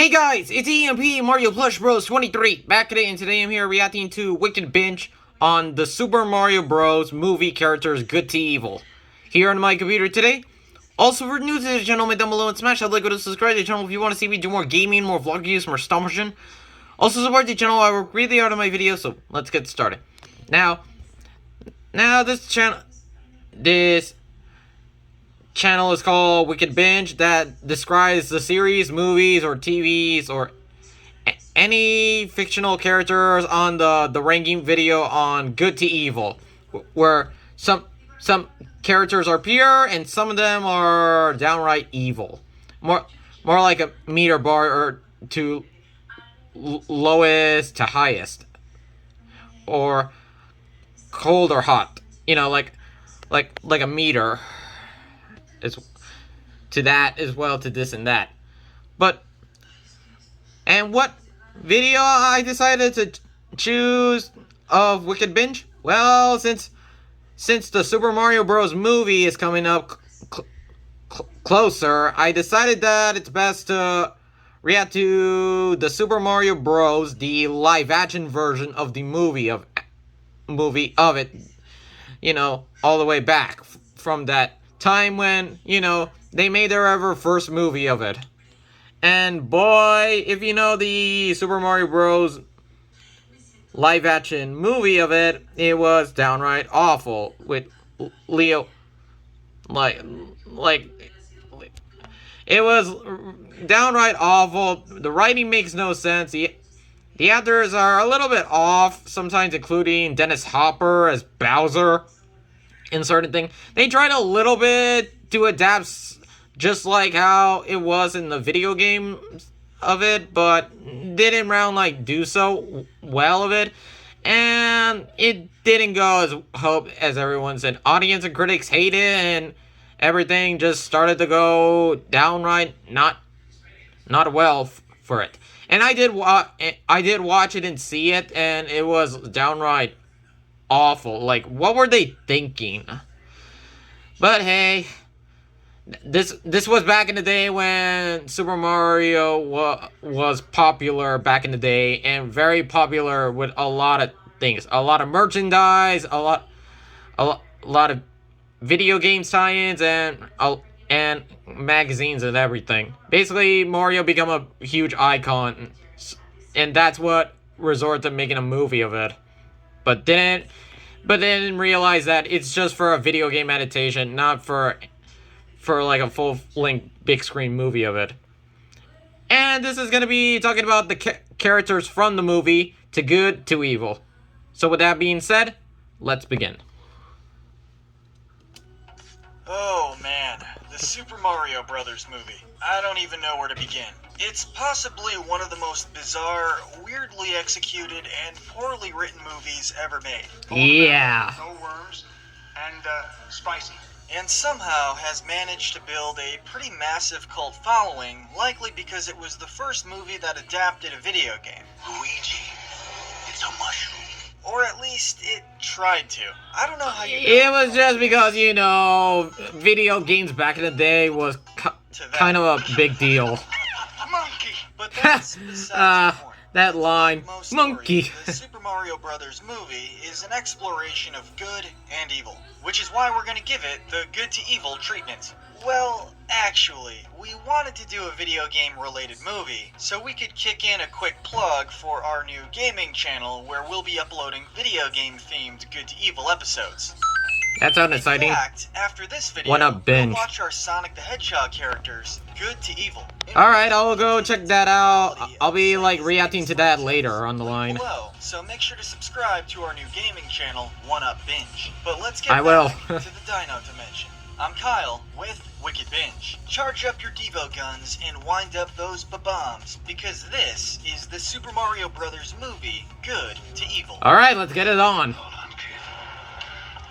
Hey guys, it's Empmarioplushbros23 back today, and today I'm here reacting to Wicked Binge on the Super Mario Bros. Movie characters Good to Evil. Here on my computer today. Also, for new to the channel, comment down below and smash that like button to subscribe to the channel if you want to see me do more gaming, more vlog reviews, more stop motion. Also support the channel. I work really hard on my videos, so let's get started. Now this channel is called Wicked Binge, that describes the series, movies, or TVs, or any fictional characters on the ranking video on Good to Evil, where some characters are pure and some of them are downright evil. More like a meter bar, or to lowest to highest, or cold or hot. You know, like a meter. Is to that as well, to this and that. And what video I decided to choose of Wicked Binge? Well, since the Super Mario Bros. Movie is coming up closer, I decided that it's best to react to the Super Mario Bros. The live-action version of the movie of it. You know, all the way back from that time when, you know, they made their ever first movie of it. And boy, if you know the Super Mario Bros. Live action movie of it, it was downright awful with Leo. Like it was downright awful. The writing makes no sense. The actors are a little bit off, sometimes including Dennis Hopper as Bowser. In certain things, they tried a little bit to adapt just like how it was in the video game of it, but didn't do so well of it, and it didn't go as hoped, as everyone said. Audience and critics hate it, and everything just started to go downright not well for it. And I did watch it and see it, and it was downright awful. Like, what were they thinking? But hey, this was back in the day when Super Mario was popular back in the day, and very popular with a lot of things, a lot of merchandise, a lot of video game tie-ins, and magazines and everything. Basically, Mario became a huge icon, and that's what resorted to making a movie of it. But didn't realize that it's just for a video game adaptation, not for like a full-length big screen movie of it. And this is gonna be talking about the characters from the movie to Good to Evil. So with that being said, let's begin. Oh man, the Super Mario Brothers movie. I don't even know where to begin. It's possibly one of the most bizarre, weirdly executed, and poorly written movies ever made. Yeah. No worms, and spicy. And somehow has managed to build a pretty massive cult following, likely because it was the first movie that adapted a video game. Luigi, it's a mushroom. Or at least it tried to. I don't know how you... It was just because, you know, video games back in the day was kind of a big deal. Monkey! But that's besides the point. That line, Most monkey. stories, the Super Mario Brothers movie is an exploration of good and evil, which is why we're going to give it the good to evil treatment. Well, actually, we wanted to do a video game related movie, so we could kick in a quick plug for our new gaming channel where we'll be uploading video game themed good to evil episodes. That sounds exciting. In fact, after this video, Why not binge? we'll watch our Sonic the Hedgehog characters, Good to Evil. Alright, I'll go check that out. I'll be reacting to that later on the line. Below, so make sure to subscribe to our new gaming channel, 1UP Binge. But let's get I will. back to the Dino Dimension. I'm Kyle with Wicked Binge. Charge up your Devo guns and wind up those bombs, because this is the Super Mario Brothers movie, Good to Evil. Alright, let's get it on. Hold on, kid.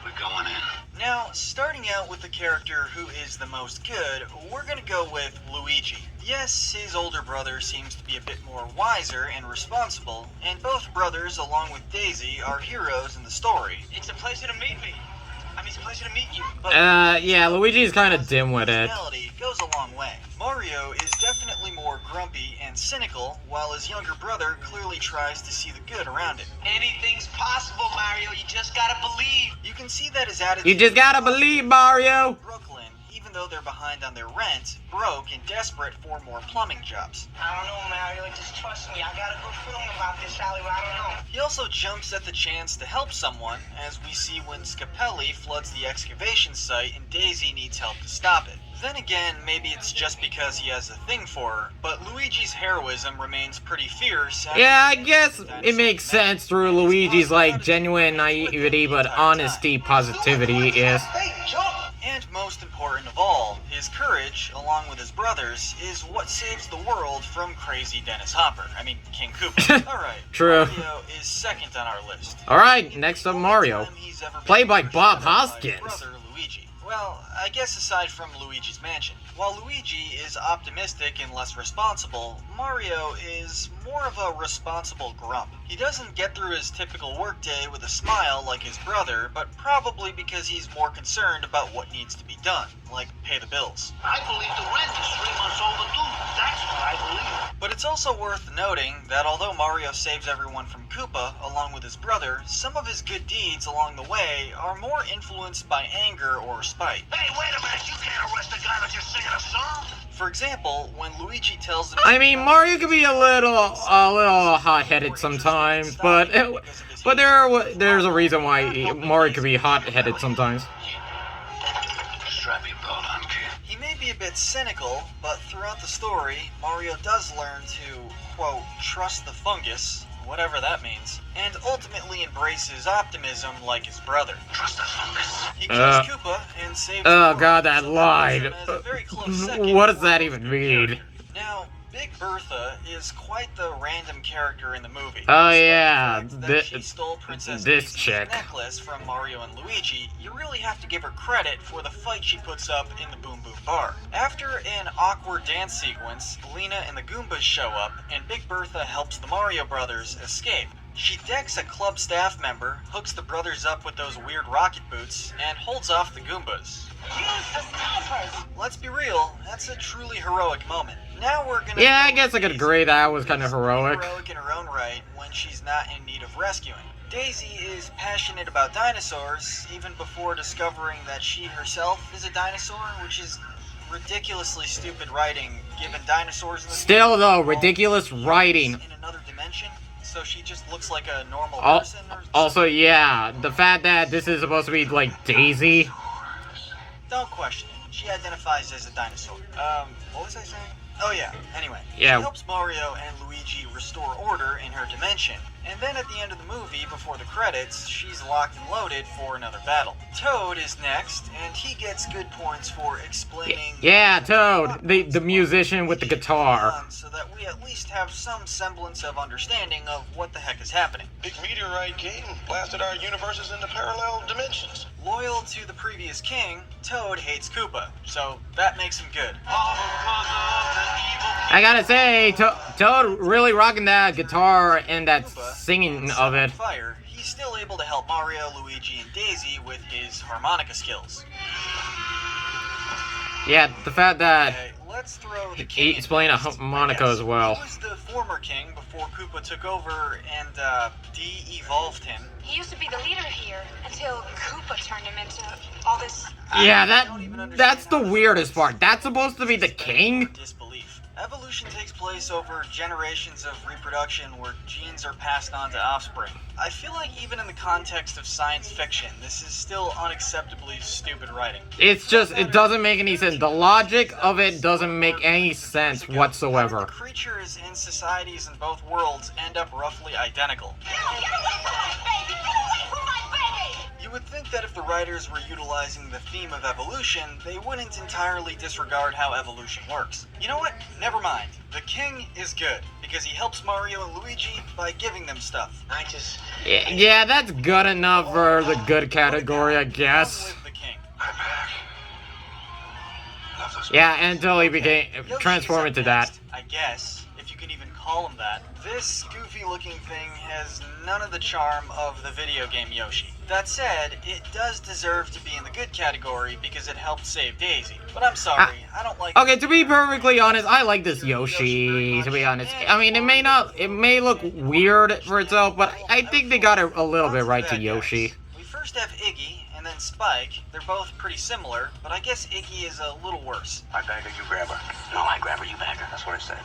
We're going in. Now, starting out with the character who is the most good, we're gonna go with Luigi. Yes, his older brother seems to be a bit more wiser and responsible, and both brothers, along with Daisy, are heroes in the story. It's a pleasure to meet me. I mean, it's a pleasure to meet you. But Yeah, Luigi's kind of dim with it. personality goes a long way. Mario is definitely more grumpy and cynical, while his younger brother clearly tries to see the good around it. Anything's possible, Mario. You just gotta believe. You can see that his attitude... You just gotta believe, Mario! Brooklyn, even though they're behind on their rent, broke and desperate for more plumbing jobs. I don't know, Mario. Just trust me. I got a good feeling about this alleyway. I don't know. He also jumps at the chance to help someone, as we see when Scapelli floods the excavation site and Daisy needs help to stop it. Then again, maybe it's just because he has a thing for her, but Luigi's heroism remains pretty fierce. Yeah, I guess it makes sense through Luigi's, like, genuine naivety, but honesty, positivity is. And most important of all, his courage, along with his brothers, is what saves the world from crazy Dennis Hopper. I mean, King Koopa. Alright, True. Mario is second on our list. Alright, next up Mario. Played by Bob Hoskins. Brother Luigi. Well, I guess aside from Luigi's Mansion. While Luigi is optimistic and less responsible, Mario is more of a responsible grump. He doesn't get through his typical workday with a smile like his brother, but probably because he's more concerned about what needs to be done, like pay the bills. I believe the rent is 3 months overdue. That's what I believe. But it's also worth noting that although Mario saves everyone from Koopa, along with his brother, some of his good deeds along the way are more influenced by anger or spite. Hey, wait a minute. You can't arrest a guy that's just singing a song. For example, when Luigi tells him... I mean, Mario can be a little hot-headed sometimes, but there's a reason why Mario can be hot-headed sometimes. Strap your belt on, kid. He may be a bit cynical, but throughout the story, Mario does learn to, quote, trust the fungus, whatever that means, and ultimately embraces optimism like his brother. Trust the fungus. He kills Koopa and saves Oh the world, god, that so line. puts him as a very close second What does for that even mean? Now, Big Bertha is quite the random character in the movie. Oh yeah, Despite the fact that she stole Princess this Daisy's chick. necklace from Mario and Luigi, you really have to give her credit for the fight she puts up in the Boom Boom Bar. After an awkward dance sequence, Lena and the Goombas show up, and Big Bertha helps the Mario brothers escape. She decks a club staff member, hooks the brothers up with those weird rocket boots, and holds off the Goombas. Let's be real, that's a truly heroic moment. Now we're gonna... Yeah, I guess I could agree that was kind of heroic. Heroic in her own right when she's not in need of rescuing. Daisy is passionate about dinosaurs, even before discovering that she herself is a dinosaur, which is ridiculously stupid writing, given dinosaurs in the Still though, future ridiculous all writing. in another dimension, so she just looks like a normal Al- person or Also, yeah, the fact that this is supposed to be like Daisy. Don't question it. She identifies as a dinosaur. What was I saying? Oh yeah, anyway. Yeah. She helps Mario and Luigi restore order in her dimension. And then at the end of the movie, before the credits, she's locked and loaded for another battle. Toad is next, and he gets good points for explaining... Yeah, Toad, the musician with the guitar. So that we at least have some semblance of understanding of what the heck is happening. Big meteorite came, blasted our universes into parallel dimensions. Loyal to the previous king, Toad hates Koopa, so that makes him good. I gotta say, Toad really rocking that guitar and that singing of it. Fire, he's still able to help Mario, Luigi, and Daisy with his harmonica skills. Yeah, the fact that Okay, let's throw the king he's playing a in first, harmonica I guess. as well. He was the former king before Koopa took over and de-evolved him. He used to be the leader here until Koopa turned him into all this. Yeah, I don't even that's the understand how weirdest part. That's supposed to be the king? Disbelief. Evolution takes place over generations of reproduction where genes are passed on to offspring. I feel like even in the context of science fiction, this is still unacceptably stupid writing. It's just, it doesn't make any sense. The logic of it doesn't make any sense whatsoever. The creatures in societies in both worlds end up roughly identical. Get away from my baby! Get away from my baby! You would think that if the writers were utilizing the theme of evolution, they wouldn't entirely disregard how evolution works. You know what? Never mind. The king is good, because he helps Mario and Luigi by giving them stuff. Yeah, that's good enough for the good category, I guess. Long live the king. I'm back. Love those Yeah, until he became Yoshi transformed is into up that. next, I guess, if you can even call him that. This goofy looking thing has none of the charm of the video game Yoshi. That said, it does deserve to be in the good category because it helped save Daisy. But I'm sorry, I don't like... Okay, to be perfectly honest, I like this Yoshi, to be honest. I mean, it may look weird for itself, but I think they got it a little bit right to Yoshi. We first have Iggy, and then Spike. They're both pretty similar, but I guess Iggy is a little worse. I bag her, you grab her. No, I grab her, you bag her. That's what I said.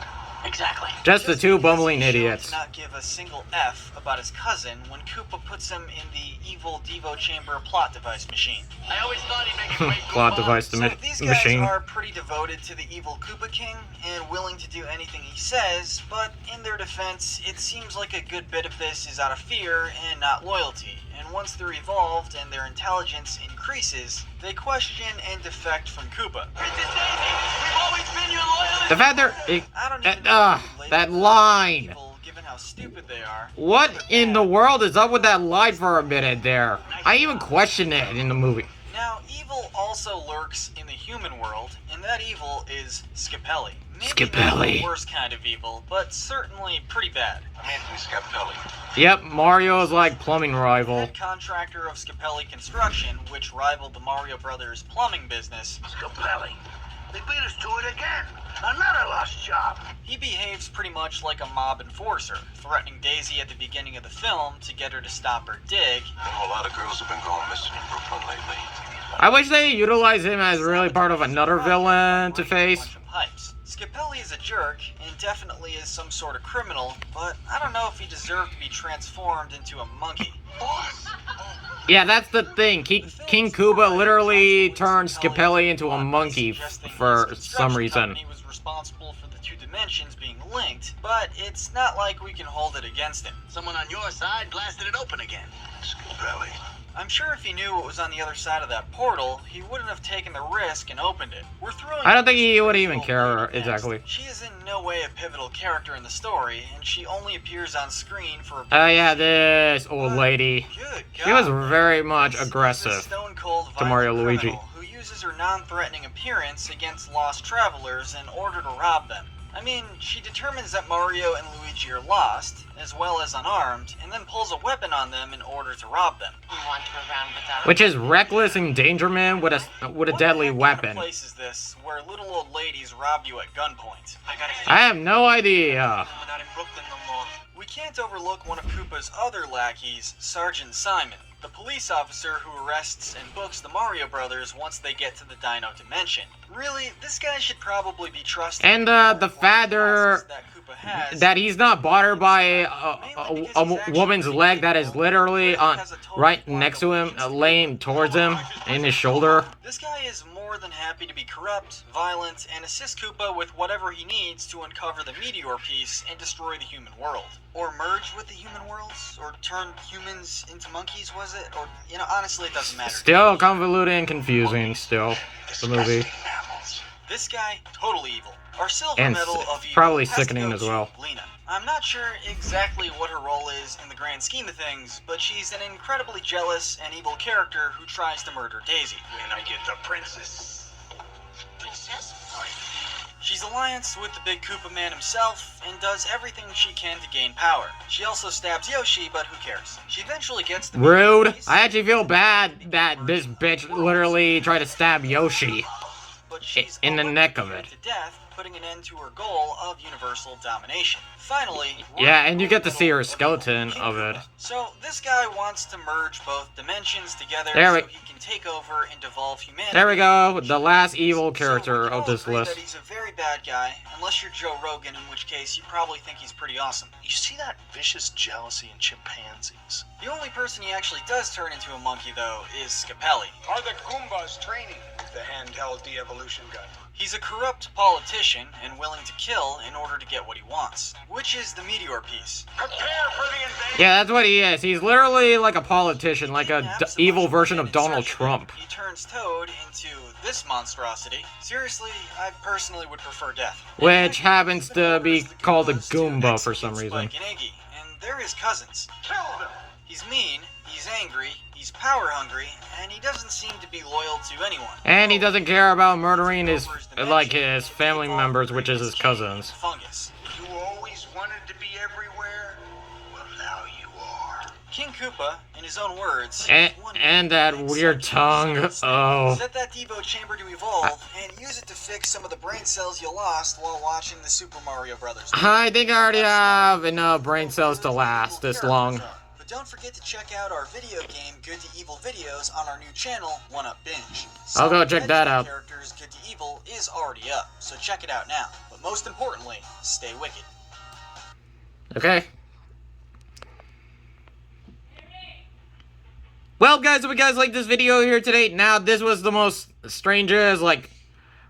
Exactly. Just the two bumbling Shown idiots. to not give a single F about his cousin when Koopa puts him in the evil Devo Chamber plot device machine. I always thought he'd make a great Plot Goomba. device So these guys machine. are pretty devoted to the evil Koopa King and willing to do anything he says, but in their defense, it seems like a good bit of this is out of fear and not loyalty. And once they're evolved and their intelligence increases, they question and defect from Koopa. Princess Daisy, we've always been your loyalist. The fact they're... I don't even know if you label that them line. evil, given how stupid they are. What in the world is up with that line for a minute there? I even questioned it in the movie. Now, evil also lurks in the human world, and that evil is Scapelli. Maybe Scapelli. not the worst kind of evil, but certainly pretty bad. I'm Anthony Scapelli. Yep, Mario is like plumbing rival. Head contractor of Scapelli Construction, which rivaled the Mario Brothers plumbing business, Scapelli. They beat us to it again. Another lost job. he behaves pretty much like a mob enforcer, threatening Daisy at the beginning of the film to get her to stop her dig. I know a lot of girls have been going missing in Brooklyn lately. I wish they utilized him as really part of another villain to face. Bunch of pipes. Scapelli is a jerk, and definitely is some sort of criminal, but I don't know if he deserved to be transformed into a monkey. Yeah, that's the thing. King Koopa literally turned Scapelli into a monkey for some reason. He was responsible for the two dimensions being linked, but it's not like we can hold it against him. Someone on your side blasted it open again. Scapelli. I'm sure if he knew what was on the other side of that portal, he wouldn't have taken the risk and opened it. We're throwing. I don't think he would even Daisy care next. exactly. She is in no way a pivotal character in the story, and she only appears on screen for. Oh yeah, this old lady. Good God. She was very much This is a aggressive. stone-cold to Mario violent Luigi. criminal who uses her non-threatening appearance against lost travelers in order to rob them. I mean, she determines that Mario and Luigi are lost, as well as unarmed, and then pulls a weapon on them in order to rob them. You want to around with that? Which is reckless endangerment with a deadly What kind weapon. of place is this where little old ladies rob you at gunpoint? I have no idea. We're not in Brooklyn no more. We can't overlook one of Koopa's other lackeys, Sergeant Simon, the police officer who arrests and books the Mario Brothers once they get to the Dino Dimension. Really, this guy should probably be trusted. And the fact that he's not bothered by a woman's leg that is literally on right next to him, laying towards him in his shoulder. This guy is more than happy to be corrupt, violent, and assist Koopa with whatever he needs to uncover the meteor piece and destroy the human world. Or merge with the human worlds? Or turn humans into monkeys, was it? Or, you know, honestly, it doesn't matter. Still convoluted and confusing, still, the movie. This guy, totally evil. Our silver And medal of evil probably has to sickening go as to well. Lena. I'm not sure exactly what her role is in the grand scheme of things, but she's an incredibly jealous and evil character who tries to murder Daisy. When I get the princess. Princess? She's allianced with the big Koopa man himself, and does everything she can to gain power. She also stabs Yoshi, but who cares? She eventually gets the Rude. I actually feel bad that this bitch literally tried to stab Yoshi but she's in the already neck of put it. to death, putting an end to her goal of universal domination. Finally, Yeah, and you get to see her skeleton of it. So this guy wants to merge both dimensions together There we- so he can take over and devolve humanity. There we go, the last evil character So we can all of this agree list. that he's a very bad guy, unless you're Joe Rogan, in which case you probably think he's pretty awesome. You see that vicious jealousy in chimpanzees? The only person he actually does turn into a monkey, though, is Scapelli. Are the Goombas training with the handheld de-evolution gun? He's a corrupt politician and willing to kill in order to get what he wants, which is the meteor piece. Prepare for the invasion! Yeah, that's what he is. He's literally like a politician, like a evil version of Donald Trump. He turns Toad into this monstrosity. Seriously, I personally would prefer death. Which happens to be called a Goomba for some reason. Spike and Iggy, and they're his cousins. Kill them! He's mean, he's angry, he's power hungry, and he doesn't seem to be loyal to anyone. And he doesn't care about murdering his family members, which is his cousins. Fungus. You always wanted to be everywhere? Well, now you are. King Koopa, in his own words, And that weird tongue. Oh. set that Devo chamber to evolve and use it to fix some of the brain cells you lost while watching the Super Mario Brothers. I think I already have enough brain cells to last this long. But don't forget to check out our video game Good to Evil videos on our new channel, 1UP Binge. I'll go check that out. Characters Good to Evil is already up, so check it out now. But most importantly, stay wicked. Okay. Well, guys, if you guys like this video here today, now this was the most strangest, like,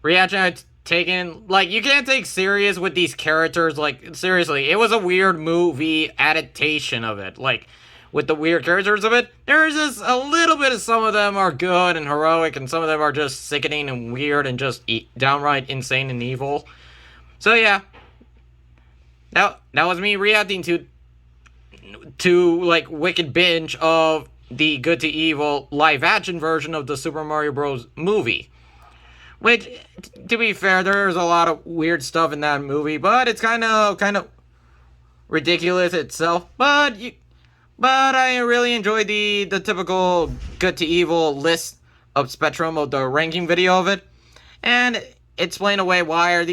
reaction I've taken. Like, you can't take serious with these characters, like, seriously, it was a weird movie adaptation of it, like, with the weird characters of it. There's just a little bit of some of them are good and heroic, and some of them are just sickening and weird and just downright insane and evil. So, yeah. That was me reacting to like, Wicked Binge of the Good to Evil live-action version of the Super Mario Bros. Movie. Which, to be fair, there's a lot of weird stuff in that movie, but it's kind of ridiculous itself. But I really enjoyed the typical Good to Evil list of spectrum of the ranking video of it, and explain away why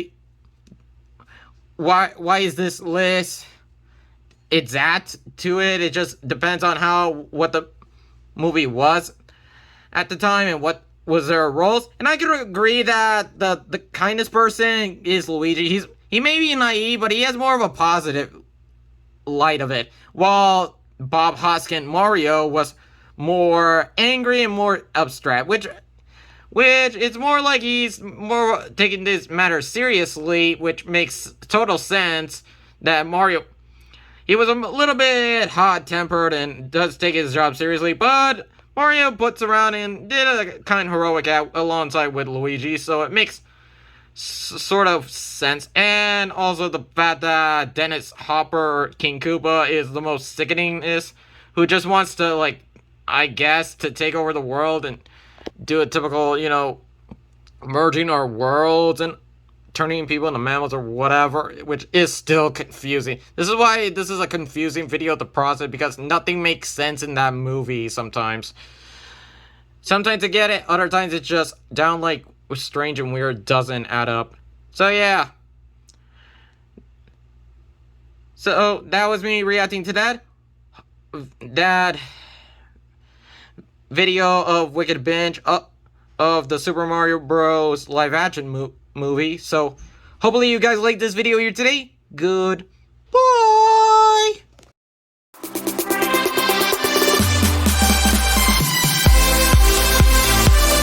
is this list exact to it. It just depends on what the movie was at the time and what was their roles. And I can agree that the kindest person is Luigi. He may be naive, but he has more of a positive light of it, while Bob Hoskins Mario was more angry and more abstract, which it's more like he's more taking this matter seriously, which makes total sense. That Mario, he was a little bit hot-tempered and does take his job seriously, but Mario puts around and did a kind of heroic act alongside with Luigi, so it makes sort of sense. And also the fact that Dennis Hopper, King Koopa, is the most sickeningest, who just wants to, like, I guess, to take over the world and do a typical, merging our worlds and turning people into mammals or whatever, which is still confusing. This is why this is a confusing video to process, because nothing makes sense in that movie sometimes. Sometimes I get it, other times it's just downright strange and weird, doesn't add up. So yeah. So that was me reacting to that video of Wicked Binge of the Super Mario Bros. Live action movie. So hopefully you guys like this video here today. Good.